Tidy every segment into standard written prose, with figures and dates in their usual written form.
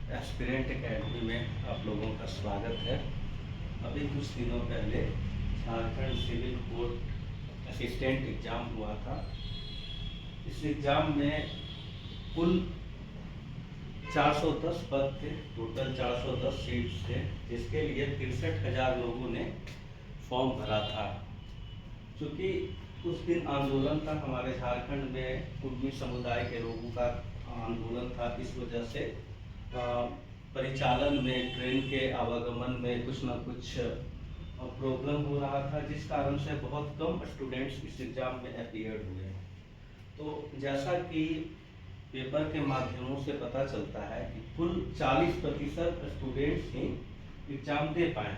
Aspirant academy में आप लोगों का स्वागत है। अभी कुछ दिनों पहले Jharkhand civil court assistant exam हुआ था। इस एग्ज़ाम में कुल 410 पद थे, टोटल 410 सीट्स थे, जिसके लिए 63,000 लोगों ने फॉर्म भरा था। क्योंकि उस दिन आंदोलन था हमारे झारखंड में, कुर्मी समुदाय के लोगों का आंदोलन था। इस वजह से परिचालन में, ट्रेन के आवागमन में कुछ ना कुछ प्रॉब्लम हो रहा था, जिस कारण से बहुत कम स्टूडेंट्स इस एग्ज़ाम में अपीयर हुए। तो जैसा कि पेपर के माध्यमों से पता चलता है कि कुल 40% स्टूडेंट्स ही एग्ज़ाम दे पाए,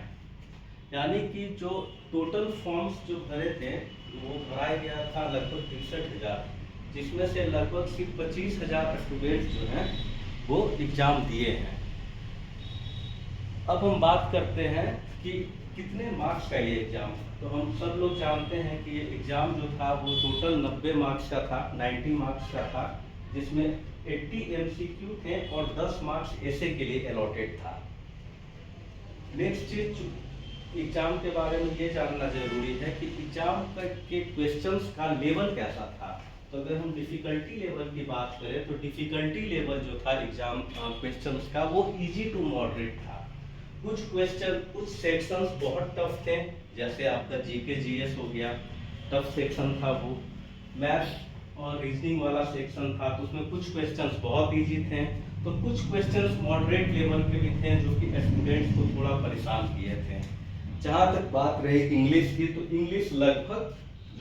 यानी कि जो टोटल फॉर्म्स जो भरे थे वो भराया गया था लगभग 63,000, जिसमें से लगभग सिर्फ 25,000 स्टूडेंट्स जो हैं वो एग्ज़ाम दिए हैं। अब हम बात करते हैं कि कितने मार्क्स का ये एग्ज़ाम। तो हम सब लोग जानते हैं कि ये एग्ज़ाम जो था वो टोटल 90 मार्क्स का था, 90 मार्क्स का था, जिसमें 80 MCQ थे और 10 मार्क्स ऐसे के लिए अलॉटेड था। नेक्स्ट चीज एग्ज़ाम के बारे में ये जानना जरूरी है कि एग्ज़ाम के क्वेश्चंस का लेवल कैसा था। तो अगर हम डिफ़िकल्टी लेवल की बात करें तो डिफ़िकल्टी लेवल जो था एग्ज़ाम क्वेश्चंस का वो इजी टू मॉडरेट था। कुछ क्वेश्चन, कुछ सेक्शंस बहुत टफ थे, जैसे आपका जीके जीएस हो गया, टफ सेक्शन था वो। मैथ्स और रीजनिंग वाला सेक्शन था, तो उसमें कुछ क्वेश्चंस बहुत इजी थे, तो कुछ क्वेश्चंस मॉडरेट लेवल के भी थे जो कि स्टूडेंट्स को थोड़ा परेशान किए थे। जहाँ तक बात रही इंग्लिश की, तो इंग्लिश लगभग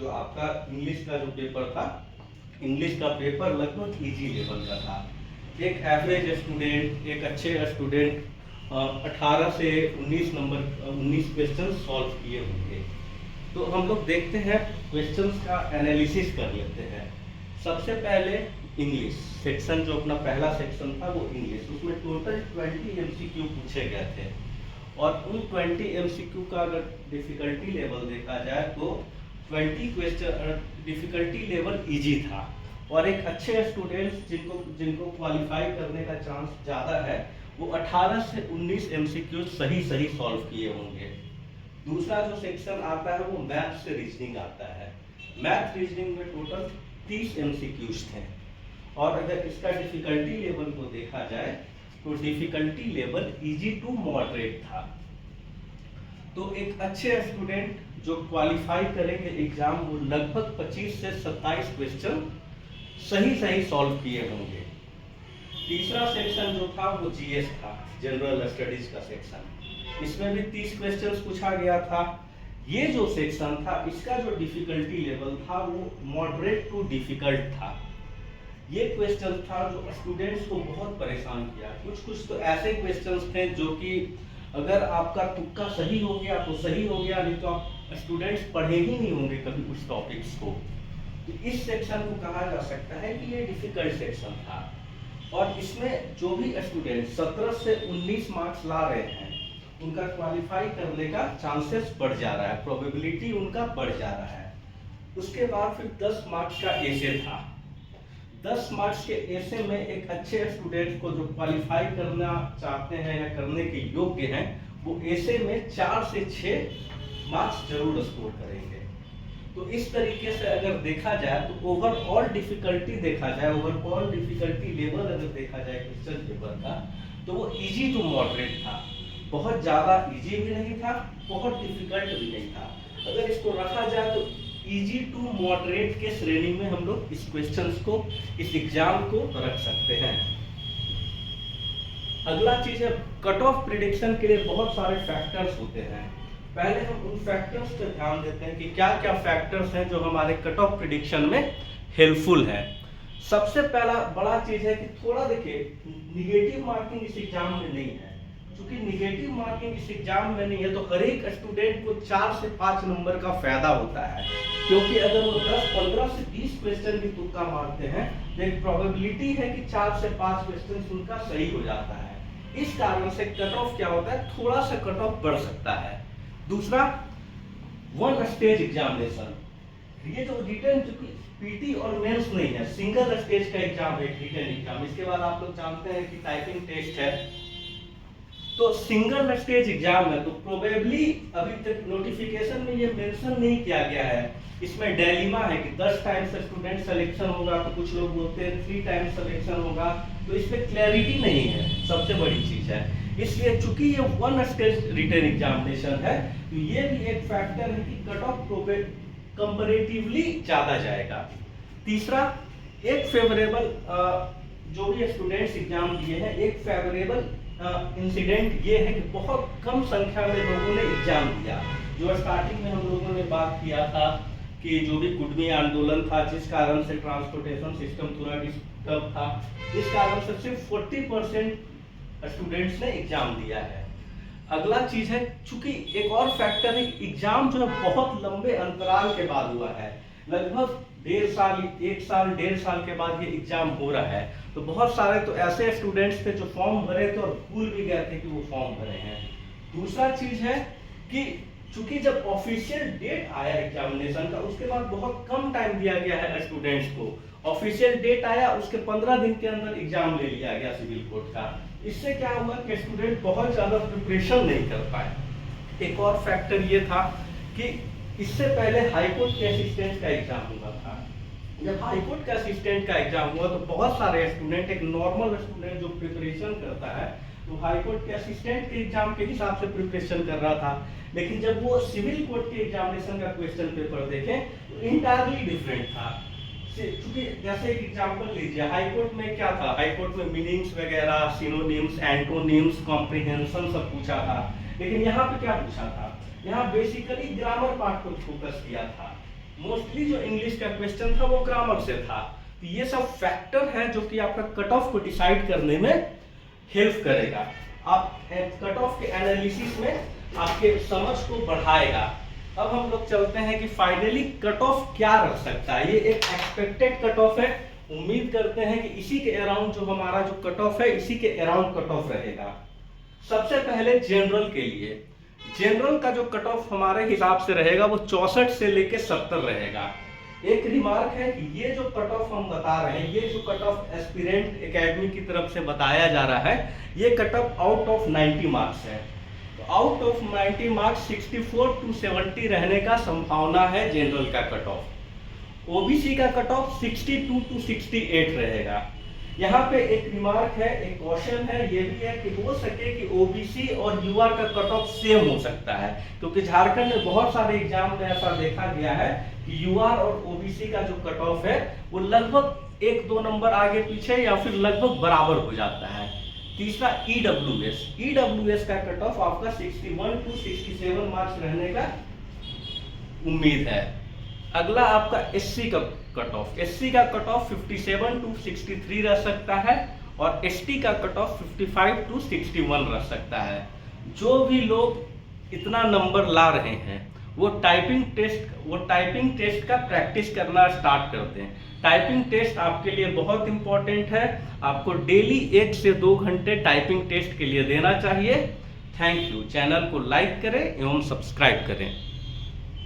जो आपका इंग्लिश का जो पेपर था, इंग्लिश का पेपर लगभग इजी लेवल का था। एक एवरेज स्टूडेंट, एक अच्छे स्टूडेंट 18 से 19 क्वेश्चन सॉल्व किए होंगे। तो हम लोग देखते हैं क्वेश्चंस का एनालिसिस कर लेते हैं। सबसे पहले इंग्लिश सेक्शन, जो अपना पहला सेक्शन था वो इंग्लिश, उसमें टोटल 20 MCQ पूछे गए थे और उन 20 MCQ का अगर डिफ़िकल्टी लेवल देखा जाए तो 20 क्वेश्चन डिफ़िकल्टी लेवल इजी था और एक अच्छे स्टूडेंट्स जिनको क्वालिफाई करने का चांस ज़्यादा है वो 18 से 19 MCQ सही सॉल्व किए होंगे। दूसरा जो सेक्शन आता है वो मैथ से रीजनिंग आता है। मैथ रीजनिंग में टोटल 30 MCQs थे और अगर इसका डिफ़िकल्टी लेवल को देखा जाए तो difficulty level easy to moderate था। तो एक अच्छे स्टूडेंट जो क्वालिफाई करेंगे एग्जाम, वो लगभग 25 से 27 क्वेश्चन सही सॉल्व किए होंगे। तीसरा सेक्शन जो था वो जीएस था, जनरल स्टडीज का सेक्शन। इसमें भी 30 क्वेश्चंस पूछा गया था। ये जो सेक्शन था इसका जो डिफ़िकल्टी लेवल था वो मॉडरेट टू डिफ़िकल्ट था। ये क्वेश्चन था जो स्टूडेंट्स को बहुत परेशान किया। कुछ तो ऐसे क्वेश्चंस थे जो कि अगर आपका तुक्का सही हो गया तो सही हो गया, नहीं तो आप स्टूडेंट्स पढ़े ही नहीं होंगे कभी उस टॉपिक्स को। तो इस सेक्शन को कहा जा सकता है कि ये डिफ़िकल्ट सेक्शन था और इसमें जो भी स्टूडेंट 17 से 19 मार्क्स ला रहे हैं उनका क्वालिफाई करने का चांसेस बढ़ जा रहा है, प्रोबेबिलिटी उनका बढ़ जा रहा है। उसके बाद फिर 10 मार्क्स का एसे था। 10 मार्क्स के एसे में एक अच्छे स्टूडेंट को जो क्वालिफाई करना चाहते हैं या करने के योग्य हैं, वो एसे में 4 से 6 मार्क्स जरूर स्कोर करेंगे। तो इस तरीके से अगर देखा जाए तो ओवरऑल डिफिकल्टी देखा जाए, ओवरऑल डिफिकल्टी लेवल अगर देखा जाए क्वेश्चन पेपर का, तो वो इजी टू मॉडरेट था। बहुत ज़्यादा इजी भी नहीं था, बहुत डिफिकल्ट भी नहीं था। अगर इसको रखा जाए तो इजी टू मॉडरेट के श्रेणी में हम लोग इस क्वेश्चंस को, इस एग्जाम को रख सकते हैं। अगला चीज है कट ऑफ प्रिडिक्शन के लिए बहुत सारे फैक्टर्स होते हैं। पहले हम उन फैक्टर्स पर ध्यान देते हैं कि क्या क्या फैक्टर्स हैं जो हमारे कट ऑफ प्रिडिक्शन में हेल्पफुल है। सबसे पहला बड़ा चीज है कि थोड़ा देखिए, निगेटिव मार्किंग इस एग्जाम में नहीं है। क्योंकि निगेटिव मार्किंग इस एग्जाम में नहीं है तो हर एक स्टूडेंट को 4 से 5 नंबर का फायदा होता है, क्योंकि अगर वो 10, 15 से 20 क्वेश्चन भी तुक्का मारते हैं तो एक प्रोबेबिलिटी है कि 4 से 5 क्वेश्चन उनका सही हो जाता है। इस कारण से कट ऑफ क्या होता है, थोड़ा सा कट ऑफ बढ़ सकता है। दूसरा, वन स्टेज एग्जामिनेशन। ये जो रिटन पीटी और मेंस नहीं है, सिंगल स्टेज का एग्जाम है, रिटन एग्जाम। इसके बाद आप लोग जानते हैं कि टाइपिंग टेस्ट है। तो सिंगल स्टेज एग्जाम है, तो प्रोबेबली अभी तक नोटिफिकेशन में ये मेंशन नहीं किया गया है। इसमें डिलेमा है कि 10 टाइम्स स्टूडेंट सिलेक्शन होगा, तो कुछ लोग बोलते हैं 3 टाइम्स सिलेक्शन होगा, तो इसमें क्लैरिटी नहीं है, सबसे बड़ी चीज है। इसलिए चूंकि ये 1 स्टेज रिटन एग्जामिनेशन है, तो ये भी एक फैक्टर है कि कट ऑफ कंपैरेटिवली ज्यादा जाएगा। तीसरा, एक फेवरेबल जो भी स्टूडेंट्स एग्जाम दिए हैं, एक फेवरेबल इंसिडेंट ये है कि बहुत कम संख्या में लोगों ने एग्जाम दिया। जो स्टार्टिंग में हम लोगों ने बात किया था कि जो भी कुडमी आंदोलन था, जिस कारण से ट्रांसपोर्टेशन सिस्टम पूरा डिस्टर्ब था, इस कारण से सिर्फ 40% स्टूडेंट्स ने एग्जाम दिया है। अगला चीज है, चूंकि एक और फैक्टर है, एग्जाम जो है बहुत लंबे अंतराल के बाद हुआ है, लगभग 1.5 साल के बाद ये एग्जाम हो रहा है। तो बहुत सारे तो ऐसे स्टूडेंट्स थे जो फॉर्म भरे थे और भूल भी गए थे कि वो फॉर्म भरे हैं। दूसरा चीज है कि चूंकि जब ऑफिशियल डेट आया एग्जामिनेशन का, उसके बाद बहुत कम टाइम दिया गया है स्टूडेंट्स को। ऑफिशियल डेट आया, उसके 15 दिन के अंदर एग्जाम ले लिया गया सिविल कोर्ट का। इससे क्या हुआ कि स्टूडेंट बहुत ज्यादा प्रिपरेशन नहीं कर पाए। एक और फैक्टर ये था कि इससे पहले हाईकोर्ट के असिस्टेंट का एग्जाम हुआ था। जब हाईकोर्ट का असिस्टेंट का एग्जाम हुआ तो बहुत सारे स्टूडेंट, एक नॉर्मल स्टूडेंट जो प्रिपरेशन करता है, तो हाईकोर्ट के असिस्टेंट के एग्जाम के हिसाब से प्रिपरेशन कर रहा था। लेकिन जब वो सिविल कोर्ट के एग्जामिनेशन का क्वेश्चन पेपर देखें तो इंटायरली डिफरेंट था। क्योंकि जैसे एक एग्जांपल लीजिए, हाईकोर्ट में क्या था, हाईकोर्ट में मीनिंग्स वगैरह, सिनोनिम्स, एंटोनिम्स, कॉम्प्रिहेंशन सब पूछा था। लेकिन यहाँ पे क्या पूछा था, यहाँ बेसिकली ग्रामर पार्ट को फोकस किया था। मोस्टली जो इंग्लिश का क्वेश्चन था वो ग्रामर से था। तो ये सब फैक्टर है जो कि आपका कट ऑफ को डिसाइड करने में हेल्प करेगा। आप कट ऑफ के एनालिसिस में आपके समझ को बढ़ाएगा। अब हम लोग चलते हैं कि फाइनली कट ऑफ क्या रख सकता है। ये एक एक्सपेक्टेड कट ऑफ है, उम्मीद करते हैं कि इसी के अराउंड जो हमारा जो कट ऑफ है, इसी के अराउंड कट ऑफ रहेगा। सबसे पहले जनरल के लिए, जनरल का जो कट ऑफ हमारे हिसाब से रहेगा वो 64 से लेके 70 रहेगा। एक रिमार्क है कि ये जो कट ऑफ हम बता रहे हैं, ये जो कट ऑफ एस्पिरेंट एकेडमी की तरफ से बताया जा रहा है, ये cut off out of 90 marks है। तो आउट ऑफ 90 मार्क्स 64 to 70 रहने का संभावना है जनरल का कट ऑफ। ओबीसी का कट ऑफ 62 to 68 रहेगा। यहाँ पे एक रिमार्क है, एक क्वेश्चन है, ये भी है कि हो सके कि ओबीसी और यूआर का कट ऑफ सेम हो सकता है, क्योंकि झारखंड में बहुत सारे एग्जाम में ऐसा देखा गया है कि यूआर और ओबीसी का जो कट ऑफ है वो लगभग 1-2 नंबर आगे पीछे या फिर लगभग बराबर हो जाता है। तीसरा ईडब्ल्यूएस का कट ऑफ आपका 61 to 67 मार्क्स रहने का उम्मीद है। अगला आपका एससी का कट ऑफ, एससी का कट ऑफ 57 to 63 रह सकता है और एसटी का कट ऑफ 55 to 61 रह सकता है। जो भी लोग इतना नंबर ला रहे हैं वो टाइपिंग टेस्ट का प्रैक्टिस करना स्टार्ट करते हैं। टाइपिंग टेस्ट आपके लिए बहुत इंपॉर्टेंट है, आपको डेली 1 से 2 घंटे टाइपिंग टेस्ट के लिए देना चाहिए। Thank you. चैनल को लाइक करें एवं सब्सक्राइब करें।